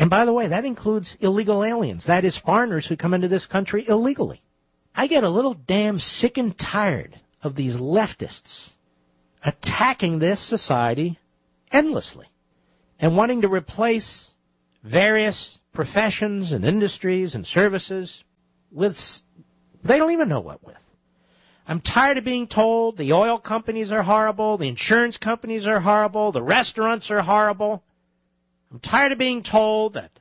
And by the way, that includes illegal aliens. That is foreigners who come into this country illegally. I get a little damn sick and tired of these leftists attacking this society endlessly and wanting to replace various professions and industries and services with, they don't even know what with. I'm tired of being told the oil companies are horrible, the insurance companies are horrible, the restaurants are horrible. I'm tired of being told that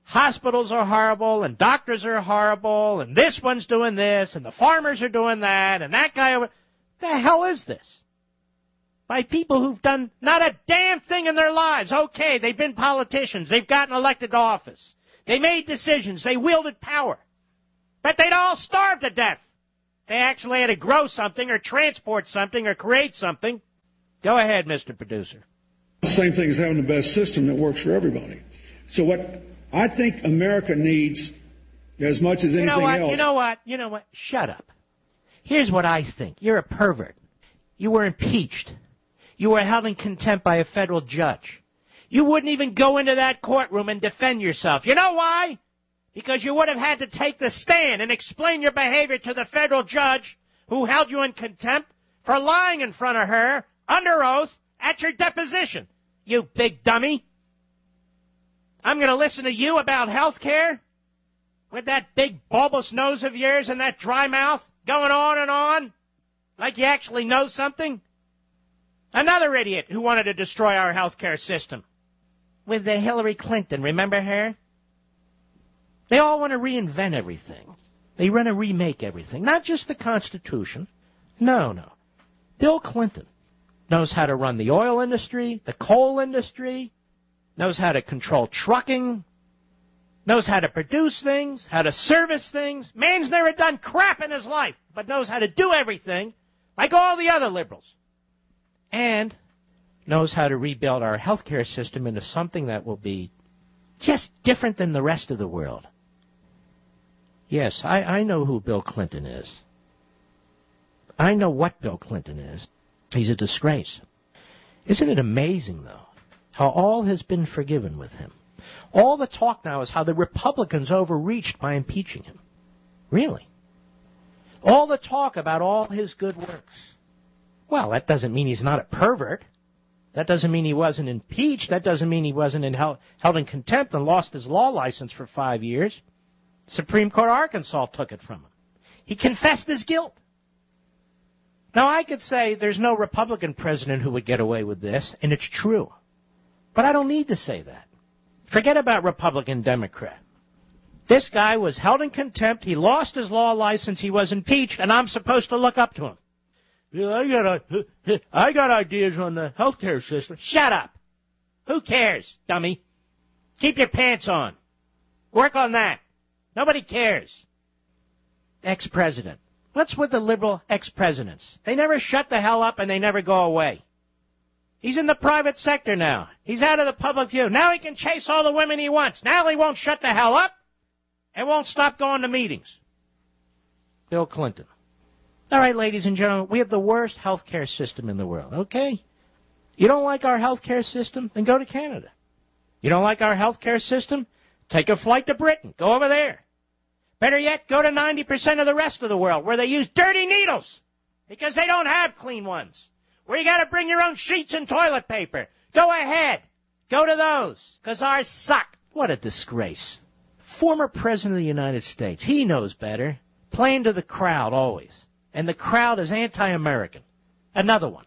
hospitals are horrible and doctors are horrible and this one's doing this and the farmers are doing that and that guy over. The hell is this? By people who've done not a damn thing in their lives. Okay, they've been politicians. They've gotten elected to office. They made decisions. They wielded power. But they'd all starve to death. They actually had to grow something or transport something or create something. Go ahead, Mr. Producer. The same thing as having the best system that works for everybody. So what I think America needs as much as anything else. You know what? Shut up. Here's what I think. You're a pervert. You were impeached. You were held in contempt by a federal judge. You wouldn't even go into that courtroom and defend yourself. You know why? Because you would have had to take the stand and explain your behavior to the federal judge who held you in contempt for lying in front of her under oath at your deposition. You big dummy. I'm going to listen to you about health care with that big bulbous nose of yours and that dry mouth going on like you actually know something. Another idiot who wanted to destroy our health care system with the Hillary Clinton. Remember her? They all want to reinvent everything. They want to remake everything. Not just the Constitution. No. Bill Clinton knows how to run the oil industry, the coal industry, knows how to control trucking, knows how to produce things, how to service things. Man's never done crap in his life, but knows how to do everything like all the other liberals. And knows how to rebuild our healthcare system into something that will be just different than the rest of the world. Yes, I know who Bill Clinton is. I know what Bill Clinton is. He's a disgrace. Isn't it amazing, though, how all has been forgiven with him? All the talk now is how the Republicans overreached by impeaching him. Really? All the talk about all his good works. Well, that doesn't mean he's not a pervert. That doesn't mean he wasn't impeached. That doesn't mean he wasn't held in contempt and lost his law license for 5 years. Supreme Court of Arkansas took it from him. He confessed his guilt. Now, I could say there's no Republican president who would get away with this, and it's true. But I don't need to say that. Forget about Republican, Democrat. This guy was held in contempt. He lost his law license. He was impeached, and I'm supposed to look up to him. Yeah, I got ideas on the healthcare system. Shut up. Who cares, dummy? Keep your pants on. Work on that. Nobody cares. Ex-president. What's with the liberal ex-presidents? They never shut the hell up and they never go away. He's in the private sector now. He's out of the public view. Now he can chase all the women he wants. Now he won't shut the hell up and won't stop going to meetings. Bill Clinton. All right, ladies and gentlemen, we have the worst health care system in the world, okay? You don't like our health care system? Then go to Canada. You don't like our health care system? Take a flight to Britain. Go over there. Better yet, go to 90% of the rest of the world where they use dirty needles because they don't have clean ones. Where you got to bring your own sheets and toilet paper. Go ahead. Go to those because ours suck. What a disgrace. Former President of the United States. He knows better. Playing to the crowd always. And the crowd is anti-American. Another one.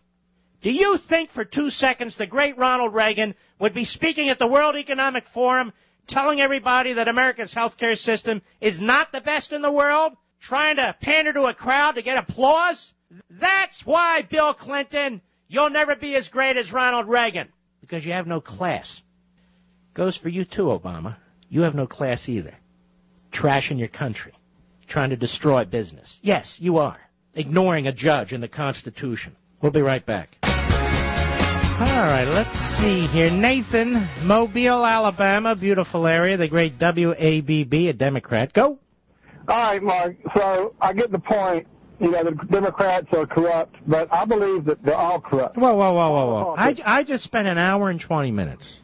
Do you think for 2 seconds the great Ronald Reagan would be speaking at the World Economic Forum telling everybody that America's healthcare system is not the best in the world, trying to pander to a crowd to get applause? That's why, Bill Clinton, you'll never be as great as Ronald Reagan, because you have no class. Goes for you too, Obama. You have no class either. Trashing your country. Trying to destroy business. Yes, you are. Ignoring a judge and the Constitution. We'll be right back. All right, let's see here. Nathan, Mobile, Alabama, beautiful area, the great WABB, a Democrat. Go. All right, Mark. So I get the point. You know, the Democrats are corrupt, but I believe that they're all corrupt. Whoa. I just spent an hour and 20 minutes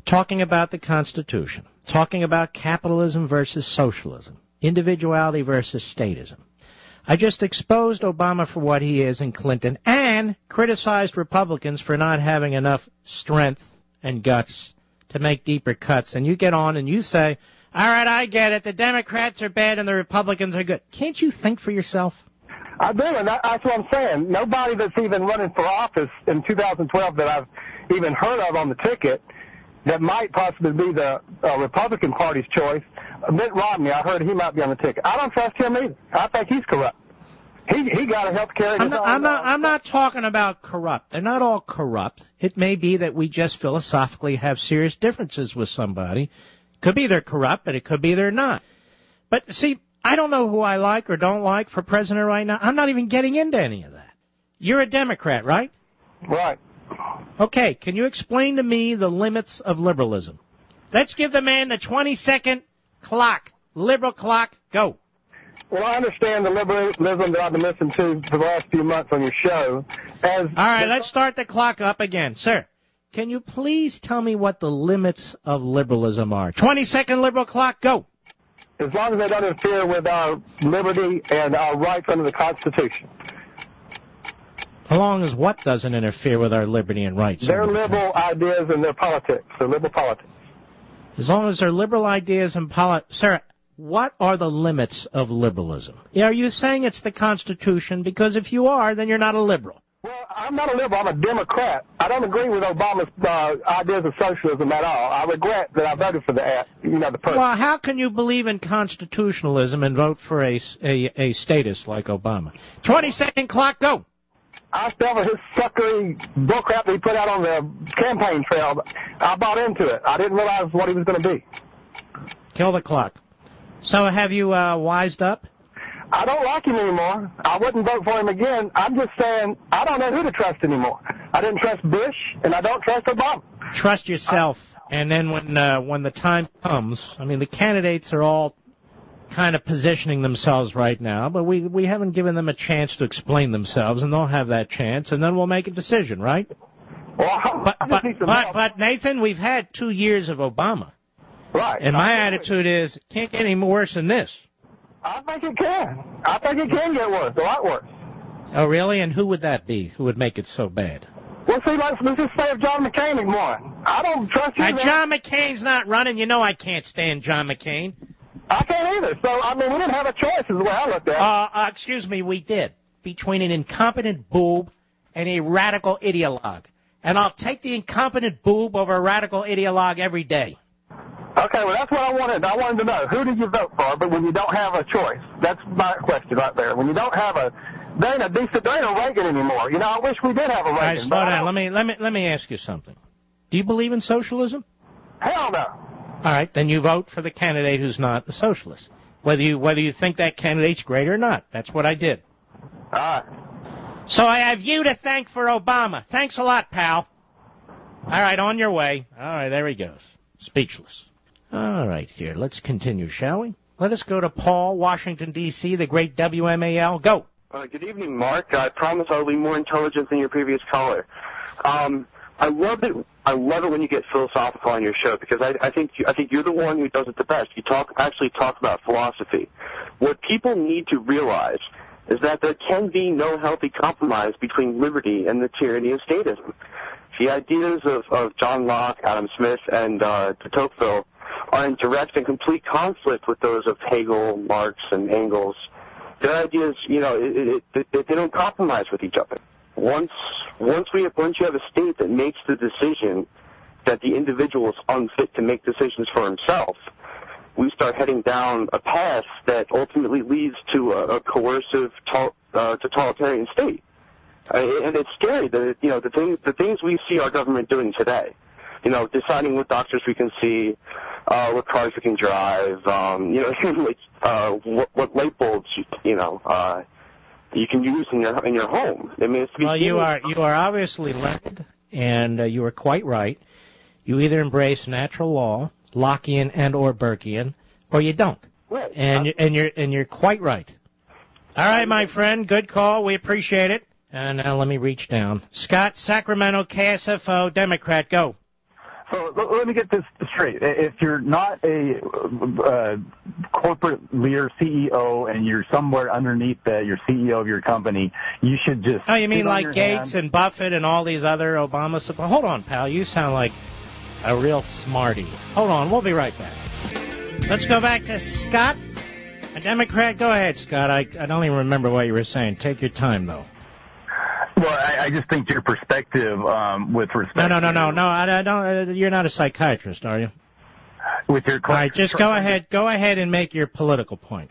talking about the Constitution, talking about capitalism versus socialism, individuality versus statism. I just exposed Obama for what he is and Clinton, and criticized Republicans for not having enough strength and guts to make deeper cuts. And you get on and you say, all right, I get it. The Democrats are bad and the Republicans are good. Can't you think for yourself? I do, and that's what I'm saying. Nobody that's even running for office in 2012 that I've even heard of on the ticket that might possibly be the Republican Party's choice. Mitt Romney, I heard he might be on the ticket. I don't trust him either. I think he's corrupt. He got a health care. I'm not talking about corrupt. They're not all corrupt. It may be that we just philosophically have serious differences with somebody. Could be they're corrupt, but it could be they're not. But see, I don't know who I like or don't like for president right now. I'm not even getting into any of that. You're a Democrat, right? Right. Okay, can you explain to me the limits of liberalism? Let's give the man the 20-second clock. Liberal clock, go. Well, I understand the liberalism that I've been listening to for the last few months on your show. All right, let's start the clock up again. Sir, can you please tell me what the limits of liberalism are? 20-second liberal clock, go. As long as they don't interfere with our liberty and our rights under the Constitution. As long as what doesn't interfere with our liberty and rights? Their liberal ideas and their politics, their liberal politics. As long as they're liberal ideas and politics. Sir, what are the limits of liberalism? Are you saying it's the Constitution? Because if you are, then you're not a liberal. Well, I'm not a liberal. I'm a Democrat. I don't agree with Obama's ideas of socialism at all. I regret that I voted for the person. Well, how can you believe in constitutionalism and vote for a statist like Obama? 20-second clock, go. I fell for his suckery bullcrap that he put out on the campaign trail. I bought into it. I didn't realize what he was going to be. Kill the clock. So have you wised up? I don't like him anymore. I wouldn't vote for him again. I'm just saying I don't know who to trust anymore. I didn't trust Bush, and I don't trust Obama. Trust yourself. And then when the time comes, I mean, the candidates are all kind of positioning themselves right now, but we haven't given them a chance to explain themselves, and they'll have that chance, and then we'll make a decision, right? Well, but Nathan, we've had 2 years of Obama. Right. And my attitude is, it can't get any worse than this. I think it can. I think it can get worse, a lot worse. Oh, really? And who would that be? Who would make it so bad? Well, see, let's just say if John McCain had won. I don't trust you. John McCain's not running. You know I can't stand John McCain. I can't either. So, I mean, we didn't have a choice is the way I looked at it. Excuse me, we did. Between an incompetent boob and a radical ideologue. And I'll take the incompetent boob over a radical ideologue every day. Okay, well, that's what I wanted. I wanted to know, who did you vote for, but when you don't have a choice? That's my question right there. When you don't have there ain't a Reagan anymore. You know, I wish we did have a Reagan. All right, slow down. Let me ask you something. Do you believe in socialism? Hell no. All right, then you vote for the candidate who's not a socialist. Whether you think that candidate's great or not. That's what I did. All right. So I have you to thank for Obama. Thanks a lot, pal. All right, on your way. All right, there he goes. Speechless. All right, here, let's continue, shall we? Let us go to Paul, Washington, D.C., the great WMAL. Go. Good evening, Mark. I promise I'll be more intelligent than your previous caller. I love it when you get philosophical on your show because I think you're the one who does it the best. You actually talk about philosophy. What people need to realize is that there can be no healthy compromise between liberty and the tyranny of statism. The ideas of John Locke, Adam Smith, and de Tocqueville are in direct and complete conflict with those of Hegel, Marx, and Engels. Their ideas, they don't compromise with each other. Once you have a state that makes the decision that the individual is unfit to make decisions for himself, we start heading down a path that ultimately leads to a coercive totalitarian state. And it's scary that the things we see our government doing today, deciding what doctors we can see, what cars we can drive, what light bulbs you can use in your home. I mean, you are obviously learned, and you are quite right. You either embrace natural law, Lockean and or Burkean, or you don't. Right. And you're quite right. All right, my friend, good call. We appreciate it. And now let me reach down. Scott, Sacramento, KSFO, Democrat, go. So let me get this straight. If you're not a corporate leader, CEO, and you're somewhere underneath you're CEO of your company, you should just... Oh, you mean like Gates and Buffett and all these other Obama supporters? Hold on, pal. You sound like a real smarty. Hold on. We'll be right back. Let's go back to Scott, a Democrat. Go ahead, Scott. I don't even remember what you were saying. Take your time, though. Well, I just think your perspective with respect No, I don't. You're not a psychiatrist, are you? With your all right, just go ahead. Go ahead and make your political point.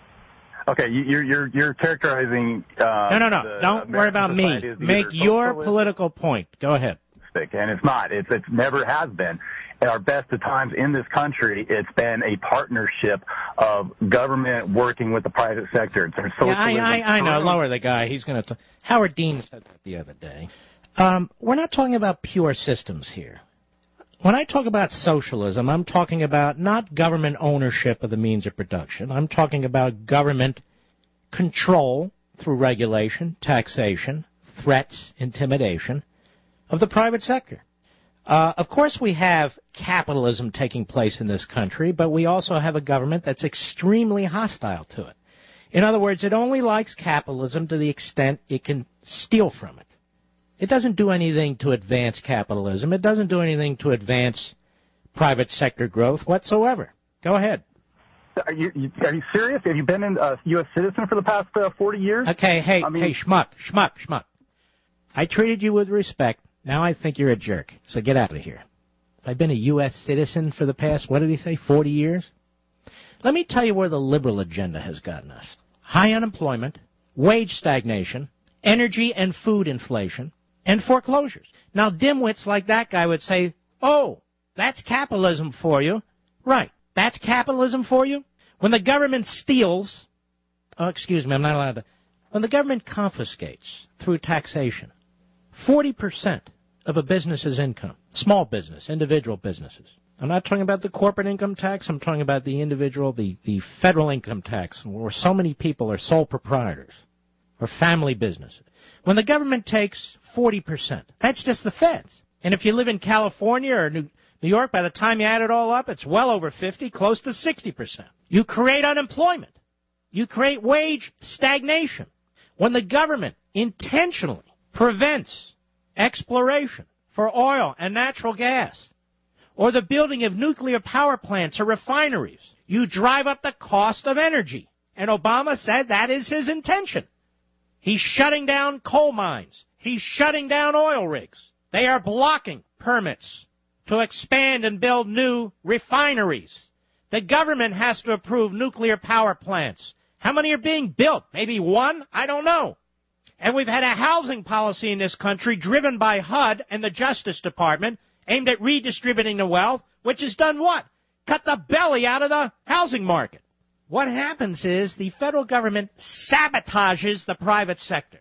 Okay, you're characterizing. No. Don't worry about me. Make your political point. Go ahead. And it's not. It's never has been. At our best of times in this country, it's been a partnership of government working with the private sector. I know. Lower the guy. He's going to. Howard Dean said that the other day. We're not talking about pure systems here. When I talk about socialism, I'm talking about not government ownership of the means of production. I'm talking about government control through regulation, taxation, threats, intimidation of the private sector. Of course, we have capitalism taking place in this country, but we also have a government that's extremely hostile to it. In other words, it only likes capitalism to the extent it can steal from it. It doesn't do anything to advance capitalism. It doesn't do anything to advance private sector growth whatsoever. Go ahead. Are you serious? Have you been a U.S. citizen for the past 40 years? Okay, hey, schmuck. I treated you with respect. Now I think you're a jerk, so get out of here. I've been a U.S. citizen for the past, what did he say, 40 years? Let me tell you where the liberal agenda has gotten us. High unemployment, wage stagnation, energy and food inflation, and foreclosures. Now, dimwits like that guy would say, oh, that's capitalism for you. Right, that's capitalism for you? When the government steals, when the government confiscates through taxation 40% of a business's income, small business, individual businesses. I'm not talking about the corporate income tax. I'm talking about the individual, the federal income tax, where so many people are sole proprietors or family businesses. When the government takes 40%, that's just the feds. And if you live in California or New York, by the time you add it all up, it's well over 50, close to 60%. You create unemployment. You create wage stagnation. When the government intentionally prevents exploration for oil and natural gas, or the building of nuclear power plants or refineries, you drive up the cost of energy. And Obama said that is his intention. He's shutting down coal mines. He's shutting down oil rigs. They are blocking permits to expand and build new refineries. The government has to approve nuclear power plants. How many are being built? Maybe one? I don't know. And we've had a housing policy in this country driven by HUD and the Justice Department aimed at redistributing the wealth, which has done what? Cut the belly out of the housing market. What happens is the federal government sabotages the private sector.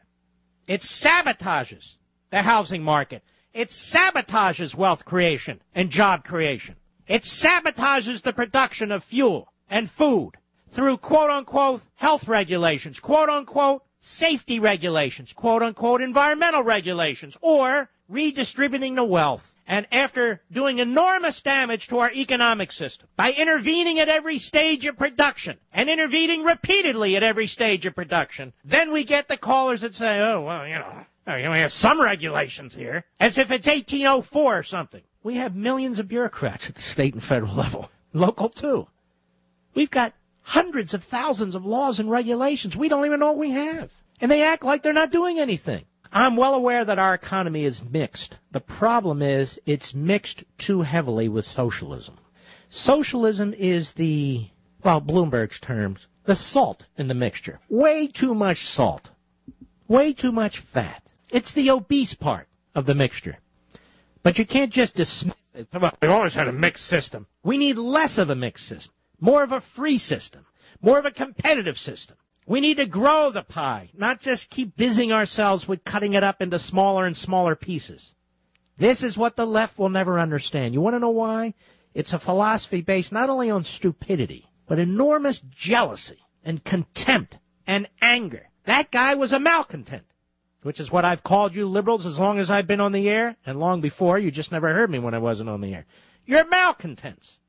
It sabotages the housing market. It sabotages wealth creation and job creation. It sabotages the production of fuel and food through quote-unquote health regulations, quote-unquote safety regulations, quote-unquote environmental regulations, or redistributing the wealth. And after doing enormous damage to our economic system by intervening at every stage of production and intervening repeatedly at every stage of production, then we get the callers that say, oh, well, we have some regulations here, as if it's 1804 or something. We have millions of bureaucrats at the state and federal level, local too. We've got hundreds of thousands of laws and regulations. We don't even know what we have. And they act like they're not doing anything. I'm well aware that our economy is mixed. The problem is it's mixed too heavily with socialism. Socialism is Bloomberg's terms, the salt in the mixture. Way too much salt. Way too much fat. It's the obese part of the mixture. But you can't just dismiss it. We've always had a mixed system. We need less of a mixed system. More of a free system, more of a competitive system. We need to grow the pie, not just keep busying ourselves with cutting it up into smaller and smaller pieces. This is what the left will never understand. You want to know why? It's a philosophy based not only on stupidity, but enormous jealousy and contempt and anger. That guy was a malcontent, which is what I've called you liberals as long as I've been on the air, and long before. You just never heard me when I wasn't on the air. You're malcontents.